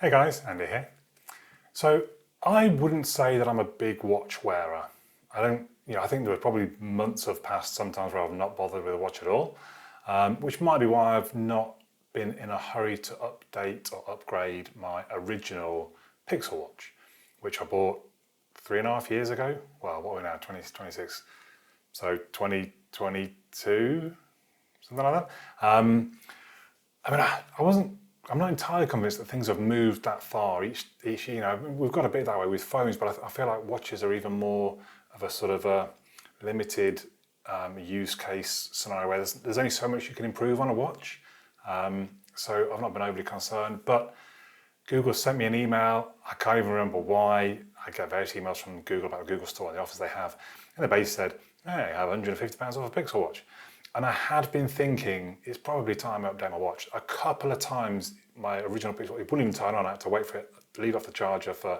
Hey guys, Andy here. So I wouldn't say that I'm a big watch wearer. I think there were probably months have passed sometimes where I've not bothered with a watch at all, which might be why I've not been in a hurry to update or upgrade my original Pixel watch, which I bought 3.5 years ago. Well, what are we now, 2026? So 2022, something like that. I'm not entirely convinced that things have moved that far. Each we've got a bit that way with phones, but I feel like watches are even more of a sort of a limited use case scenario where there's only so much you can improve on a watch. So I've not been overly concerned, but Google sent me an email. I can't even remember why. I get various emails from Google about the Google store and the offers they have. And they basically said, hey, I have £150 off a Pixel watch. And I had been thinking, it's probably time I update my watch. A couple of times, my original Pixel, it wouldn't even turn on. I had to wait for it, leave off the charger for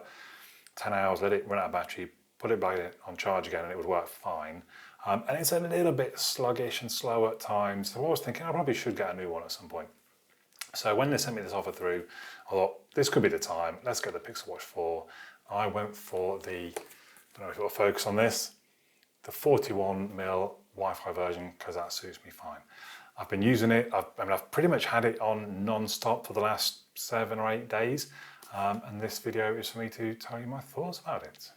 10 hours, let it run out of battery, put it back on charge again, and it would work fine. And it's a little bit sluggish and slow at times. So I was thinking I probably should get a new one at some point. So when they sent me this offer through, I thought, this could be the time. Let's get the Pixel Watch 4. I went for the, I don't know if it'll focus on this, the 41mm Wi-Fi version, because that suits me fine. I've been using it. I've pretty much had it on non-stop for the last 7 or 8 days. And this video is for me to tell you my thoughts about it.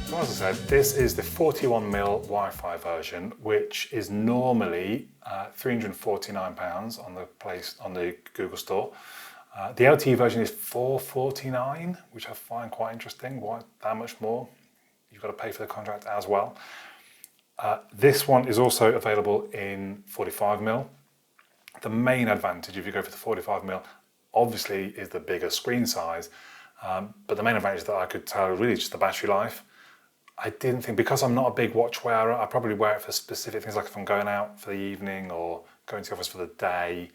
So as I said, this is the 41mm Wi-Fi version, which is normally £349 on the Google Store. The LTE version is £449, which I find quite interesting. Why that much more? You've got to pay for the contract as well. This one is also available in 45mm. The main advantage, if you go for the 45mm, obviously is the bigger screen size. But the main advantage that I could tell really just the battery life. I didn't think, because I'm not a big watch wearer, I probably wear it for specific things, like if I'm going out for the evening or going to the office for the day,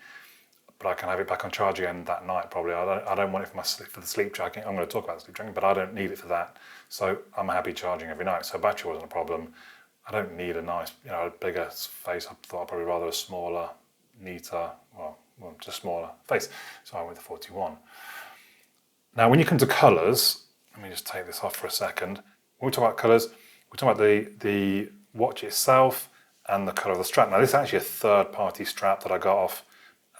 but I can have it back on charge again that night probably. I don't want it for the sleep tracking. I'm going to talk about sleep tracking, but I don't need it for that. So I'm happy charging every night. So battery wasn't a problem. I don't need a nice, a bigger face. I thought I'd probably rather a smaller, neater, well, just smaller face. So I went with the 41. Now, when you come to colours, let me just take this off for a second. When we talk about colours, we talk about the watch itself and the colour of the strap. Now, this is actually a third-party strap that I got off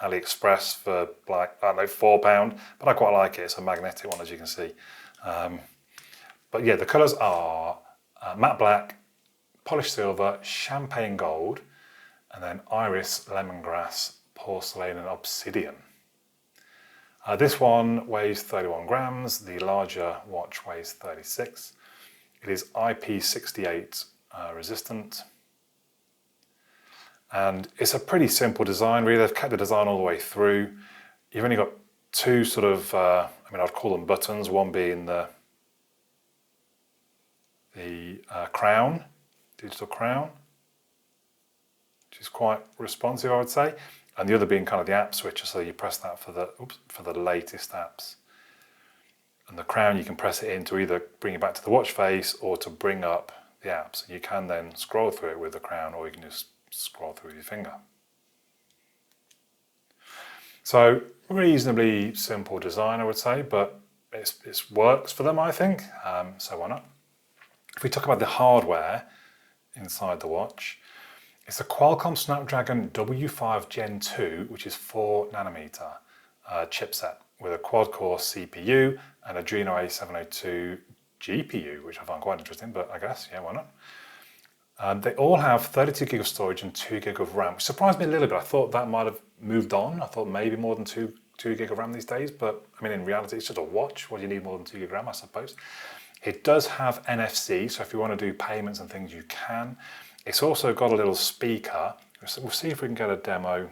AliExpress for like £4, but I quite like it. It's a magnetic one, as you can see. But yeah, the colours are matte black, polished silver, champagne gold, and then iris, lemongrass, porcelain, and obsidian. This one weighs 31 grams. The larger watch weighs 36. It is IP68 resistant. And it's a pretty simple design, really. They've kept the design all the way through. You've only got two sort of, I'd call them buttons, one being the crown, digital crown, which is quite responsive, I would say. And the other being kind of the app switcher, so you press that for the latest apps. And the crown, you can press it in to either bring it back to the watch face or to bring up the apps. You can then scroll through it with the crown, or you can just scroll through with your finger. So reasonably simple design, I would say, but it works for them, I think. So why not? If we talk about the hardware inside the watch, it's a Qualcomm Snapdragon W5 Gen 2, which is 4nm chipset with a quad-core CPU and Adreno A702 GPU, which I find quite interesting, but I guess, yeah, why not? They all have 32 gig of storage and 2 gig of RAM, which surprised me a little bit. I thought that might have moved on. I thought maybe more than 2 gig of RAM these days, but in reality, it's just a watch. What do you need more than 2 gig of RAM, I suppose? It does have NFC, so if you want to do payments and things, you can. It's also got a little speaker. We'll see if we can get a demo.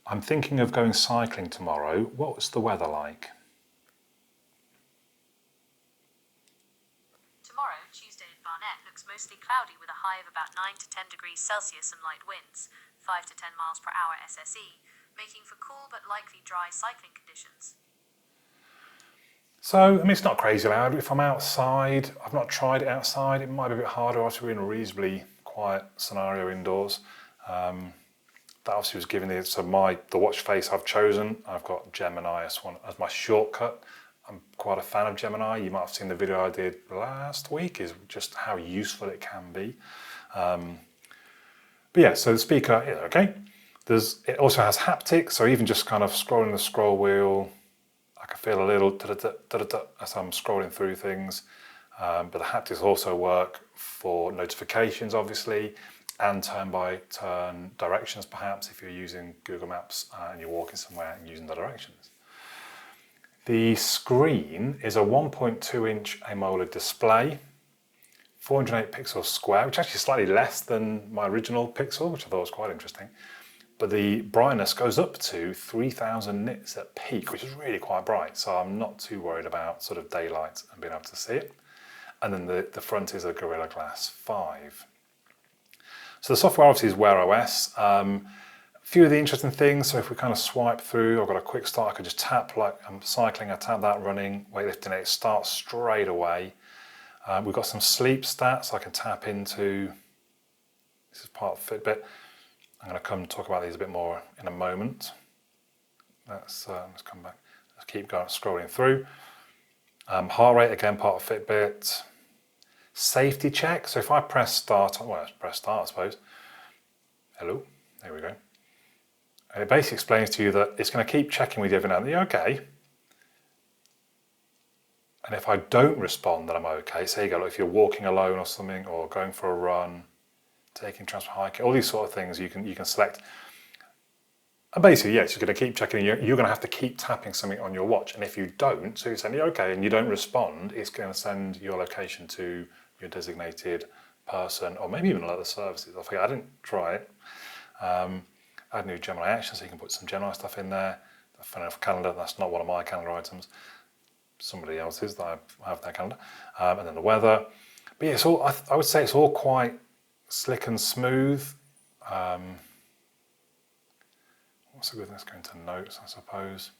I'm thinking of going cycling tomorrow. What's the weather like? Tomorrow, Tuesday in Barnet, looks mostly cloudy with a high of about 9 to 10 degrees Celsius and light winds, 5 to 10 miles per hour SSE, making for cool but likely dry cycling conditions. So, I mean, it's not crazy loud. If I'm outside, I've not tried it outside, it might be a bit harder. Obviously, we're in a reasonably quiet scenario indoors. That obviously was giving it, so the watch face I've chosen, I've got Gemini as my shortcut. I'm quite a fan of Gemini. You might have seen the video I did last week, is just how useful it can be. But yeah, so the speaker, yeah, okay. It also has haptics, so even just kind of scrolling the scroll wheel, I can feel a little da-da-da-da-da as I'm scrolling through things. But the haptics also work for notifications, obviously, and turn-by-turn directions, perhaps, if you're using Google Maps and you're walking somewhere and using the directions. The screen is a 1.2-inch AMOLED display, 408 pixels square, which is actually slightly less than my original Pixel, which I thought was quite interesting. But the brightness goes up to 3000 nits at peak, which is really quite bright, so I'm not too worried about sort of daylight and being able to see it. And then the front is a Gorilla Glass 5. So the software obviously is Wear OS. A few of the interesting things, so if we kind of swipe through, I've got a quick start, I could just tap, like I'm cycling, I tap that, running, weightlifting, it starts straight away. We've got some sleep stats I can tap into. This is part of Fitbit. I'm going to come talk about these a bit more in a moment. Let's come back. Let's keep going, scrolling through. Heart rate, again, part of Fitbit. Safety check. So if I press start, well, press start, I suppose. Hello, there we go. And it basically explains to you that it's going to keep checking with you every now and then. Are you okay? And if I don't respond, then I'm okay. So you go, if you're walking alone or something, or going for a run, taking transport, hiking, all these sort of things you can select. And basically, yes, you're going to keep checking. You're going to have to keep tapping something on your watch. And if you don't, so you're saying you're okay, and you don't respond, it's going to send your location to your designated person, or maybe even other services. I didn't try it. Add new Gemini action, so you can put some Gemini stuff in there. Funny enough, calendar, that's not one of my calendar items. Somebody else's that I have their calendar. And then the weather. But yeah, it's all, I would say it's all quite slick and smooth. What's the good thing? Let's go into notes, I suppose.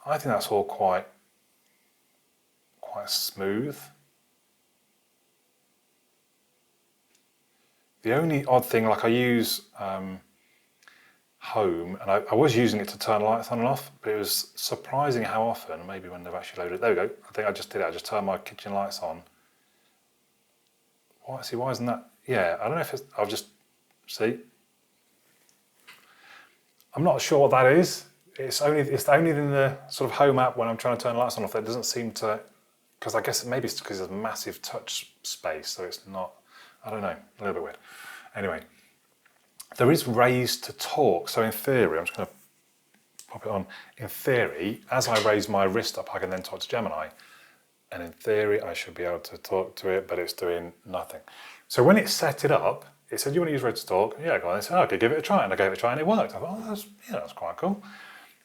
I think that's all quite smooth. The only odd thing, like I use Home, and I was using it to turn lights on and off, but it was surprising how often, maybe when they've actually loaded it. There we go. I think I just did it. I just turned my kitchen lights on. Why isn't that? Yeah, I don't know if it's, I'll just see. I'm not sure what that is. It's only in the sort of Home app when I'm trying to turn the lights on and off. It doesn't seem to, because I guess maybe it's because there's massive touch space, so it's not. I don't know. A little bit weird. Anyway, there is raise to talk. So in theory, I'm just going to pop it on. In theory, as I raise my wrist up, I can then talk to Gemini. And in theory, I should be able to talk to it, but it's doing nothing. So when it set it up, it said, "You want to use raise to talk?" Yeah, go on. I said, "Okay, give it a try." And I gave it a try and it worked. I thought, "Oh, that's quite cool."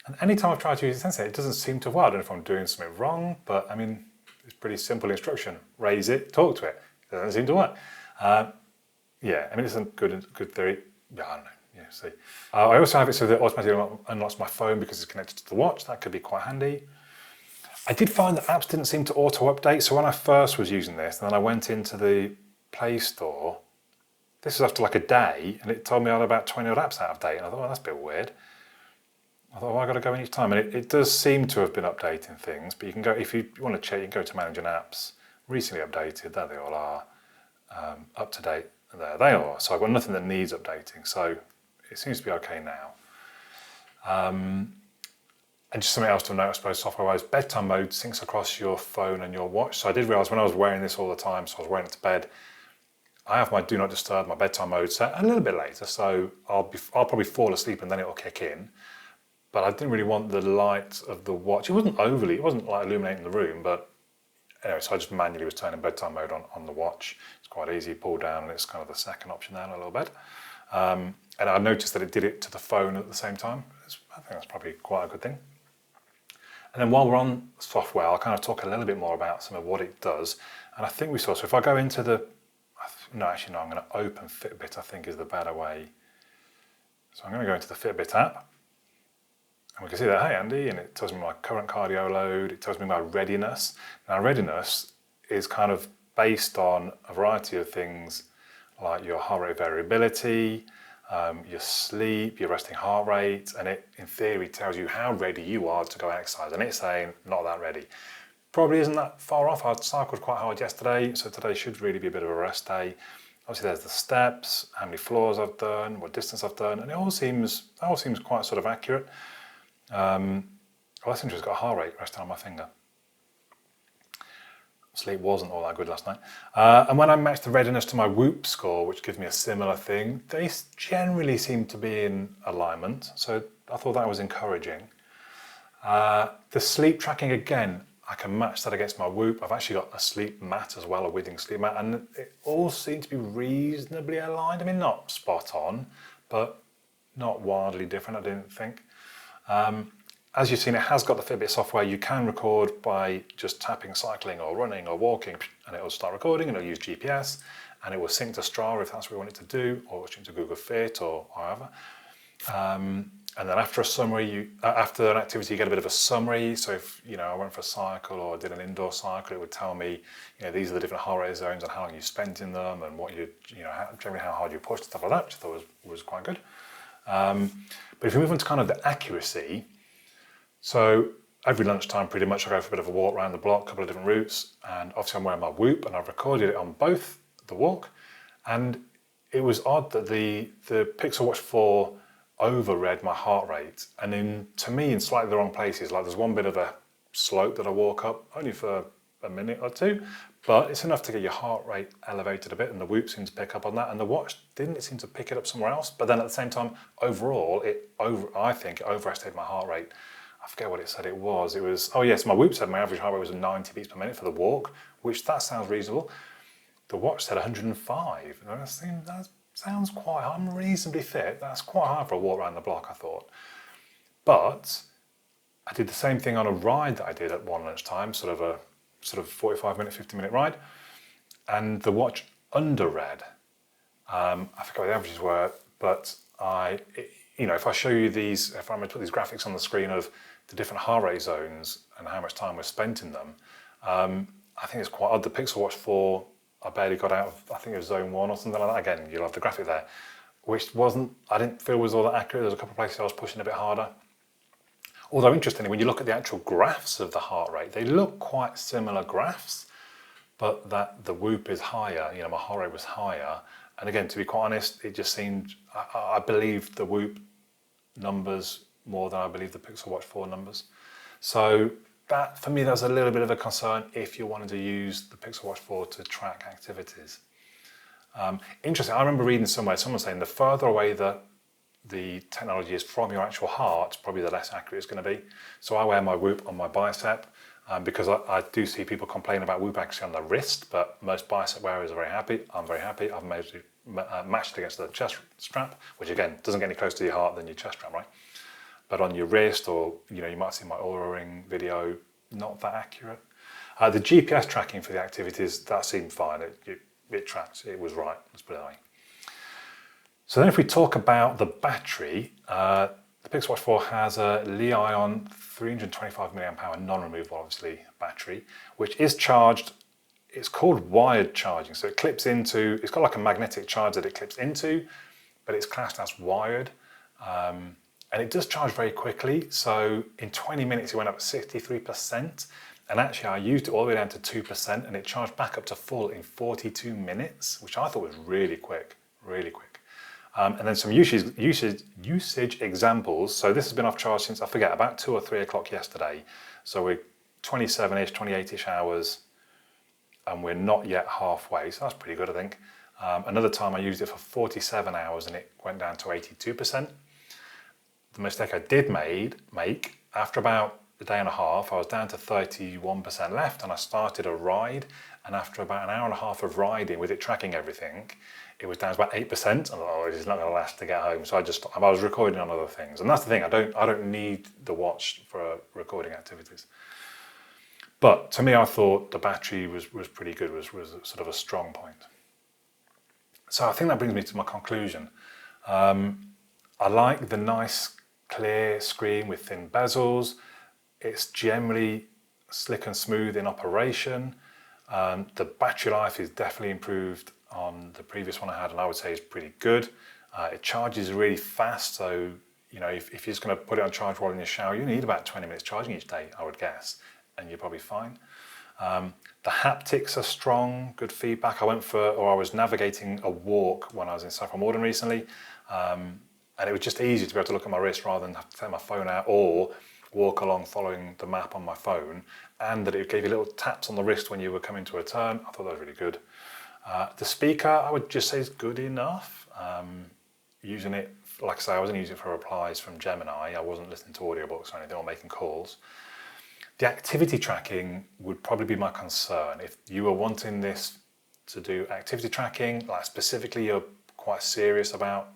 And anytime I've tried to use Sensei, it doesn't seem to work. I don't know if I'm doing something wrong, but I mean, it's pretty simple instruction. Raise it, talk to it. It doesn't seem to work. Yeah, I mean, it's a good theory. Yeah, I don't know. Yeah, see. I also have it so that it automatically unlocks my phone because it's connected to the watch. That could be quite handy. I did find that apps didn't seem to auto-update. So when I first was using this, and then I went into the Play Store, this was after like a day, and it told me I had about 20 odd apps out of date. And I thought, well, that's a bit weird. I thought, well, I've got to go in each time. And it does seem to have been updating things, but you can go, if you want to check, you can go to Managing Apps, recently updated, there they all are, up to date, there they are. So I've got nothing that needs updating. So it seems to be okay now. And just something else to note, I suppose, software-wise, bedtime mode syncs across your phone and your watch. So I did realise when I was wearing this all the time, so I was wearing it to bed, I have my Do Not Disturb, my bedtime mode set a little bit later, so I'll probably fall asleep and then it'll kick in. But I didn't really want the light of the watch. It wasn't like illuminating the room, but anyway, so I just manually was turning bedtime mode on the watch. It's quite easy, pull down, and it's kind of the second option there in a little bit. And I noticed that it did it to the phone at the same time. I think that's probably quite a good thing. And then while we're on software, I'll kind of talk a little bit more about some of what it does. And I think we saw, so if I go into the no, actually no, I'm going to open Fitbit, I think is the better way. So I'm going to go into the Fitbit app. And we can see that, hey Andy, and it tells me my current cardio load, it tells me my readiness. Now readiness is kind of based on a variety of things like your heart rate variability, your sleep, your resting heart rate, and it in theory tells you how ready you are to go exercise. And it's saying not that ready. Probably isn't that far off. I cycled quite hard yesterday, so today should really be a bit of a rest day. Obviously there's the steps, how many floors I've done, what distance I've done, and it all seems quite sort of accurate. I seem to have got a heart rate resting on my finger. Sleep wasn't all that good last night. And when I matched the readiness to my Whoop score, which gives me a similar thing, they generally seem to be in alignment. So I thought that was encouraging. The sleep tracking, again, I can match that against my Whoop. I've actually got a sleep mat as well, a Withings sleep mat, and it all seems to be reasonably aligned. I mean, not spot on, but not wildly different, I didn't think. As you've seen, it has got the Fitbit software. You can record by just tapping cycling or running or walking, and it will start recording, and it'll use GPS, and it will sync to Strava if that's what we want it to do, or sync to Google Fit or however. And then after a summary, after an activity, you get a bit of a summary. So if I went for a cycle or did an indoor cycle, it would tell me, these are the different heart rate zones and how long you spent in them, and what generally how hard you pushed, stuff like that, which I thought was quite good. But if we move on to kind of the accuracy, so every lunchtime pretty much I go for a bit of a walk around the block, a couple of different routes, and obviously I'm wearing my Whoop, and I've recorded it on both the walk, and it was odd that the Pixel Watch 4 overread my heart rate, and to me in slightly the wrong places. Like there's one bit of a slope that I walk up, only for a minute or two, but it's enough to get your heart rate elevated a bit, and the Whoop seems to pick up on that, and the watch didn't seem to pick it up somewhere else. But then at the same time, overall, I think it overestimated my heart rate. I forget what it said it was. Oh yes, my Whoop said my average heart rate was 90 beats per minute for the walk, which that sounds reasonable. The watch said 105, and I was thinking, that sounds quite high. I'm reasonably fit. That's quite high for a walk around the block, I thought. But I did the same thing on a ride that I did at one lunchtime, sort of 45-minute, 50-minute ride, and the watch underread. I forget what the averages were, but if I show you these, if I'm going to put these graphics on the screen of the different heart rate zones and how much time was spent in them, I think it's quite odd. The Pixel Watch 4, I barely got out of, I think it was zone 1 or something like that. Again, you'll have the graphic there, which I didn't feel was all that accurate. There's a couple of places I was pushing a bit harder. Although interestingly, when you look at the actual graphs of the heart rate, they look quite similar graphs, but that the Whoop is higher, my heart rate was higher. And again, to be quite honest, it just seemed, I believed the Whoop numbers more than I believe the Pixel Watch 4 numbers. So that, for me, that's a little bit of a concern if you wanted to use the Pixel Watch 4 to track activities. Interesting, I remember reading somewhere, someone saying the further away that the technology is from your actual heart, probably the less accurate it's going to be. So I wear my Whoop on my bicep, because I do see people complain about Whoop actually on the wrist, but most bicep wearers are very happy. I'm very happy. I've matched against the chest strap, which again doesn't get any closer to your heart than your chest strap, right? But on your wrist, or you might see my Oura Ring video, not that accurate. The GPS tracking for the activities, that seemed fine. It tracks. It was right. Let's put it that way. So then, if we talk about the battery, the Pixel Watch 4 has a Li-ion 325 mAh non-removable, obviously, battery, which is charged. It's called wired charging. So it clips into, it's got like a magnetic charge that it clips into, but it's classed as wired. And it does charge very quickly. So in 20 minutes, it went up 63%. And actually, I used it all the way down to 2%, and it charged back up to full in 42 minutes, which I thought was really quick, really quick. And then some usage examples. So this has been off charge since, I forget, about 2 or 3 o'clock yesterday. So we're 27-ish, 28-ish hours, and we're not yet halfway. So that's pretty good, I think. Another time I used it for 47 hours, and it went down to 82%. The mistake I did make, after about a day and a half, I was down to 31% left, and I started a ride. And after about an hour and a half of riding, with it tracking everything, it was down to about 8%. I thought, oh, it's not going to last to get home. So I was recording on other things. And that's the thing, I don't need the watch for recording activities. But to me, I thought the battery was pretty good, was sort of a strong point. So I think that brings me to my conclusion. I like the nice clear screen with thin bezels. It's generally slick and smooth in operation. The battery life is definitely improved on the previous one I had, and I would say it's pretty good. It charges really fast, so you know if you're just going to put it on charge while in your shower, you need about 20 minutes charging each day, I would guess, and you're probably fine. The haptics are strong, good feedback. I was navigating a walk when I was in Saffron Walden recently, and it was just easy to be able to look at my wrist rather than have to take my phone out or walk along following the map on my phone, and that it gave you little taps on the wrist when you were coming to a turn. I thought that was really good. The speaker, I would just say, is good enough. Using it, like I say, I wasn't using it for replies from Gemini. I wasn't listening to audiobooks or anything or making calls. The activity tracking would probably be my concern. If you were wanting this to do activity tracking, like specifically you're quite serious about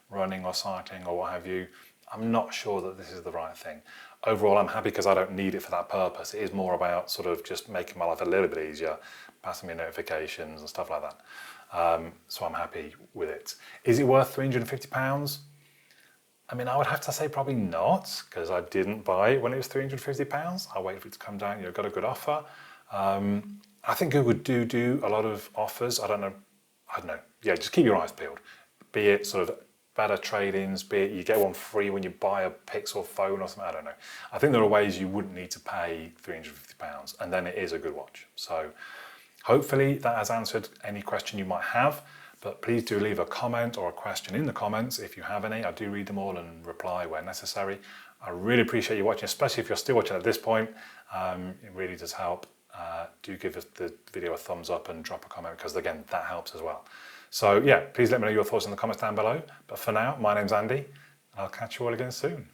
running or cycling or what have you, I'm not sure that this is the right thing. Overall, I'm happy because I don't need it for that purpose. It is more about sort of just making my life a little bit easier, passing me notifications and stuff like that. So I'm happy with it. Is it worth £350? I mean, I would have to say probably not, because I didn't buy it when it was £350. I waited for it to come down. Got a good offer. I think Google do a lot of offers. I don't know. Yeah, just keep your eyes peeled. Be it sort of better trade-ins, be it you get one free when you buy a Pixel phone or something. I don't know. I think there are ways you wouldn't need to pay £350, and then it is a good watch. So hopefully that has answered any question you might have. But please do leave a comment or a question in the comments if you have any. I do read them all and reply where necessary. I really appreciate you watching, especially if you're still watching at this point. It really does help. Do give the video a thumbs up and drop a comment, because again, that helps as well. So yeah, please let me know your thoughts in the comments down below. But for now, my name's Andy, and I'll catch you all again soon.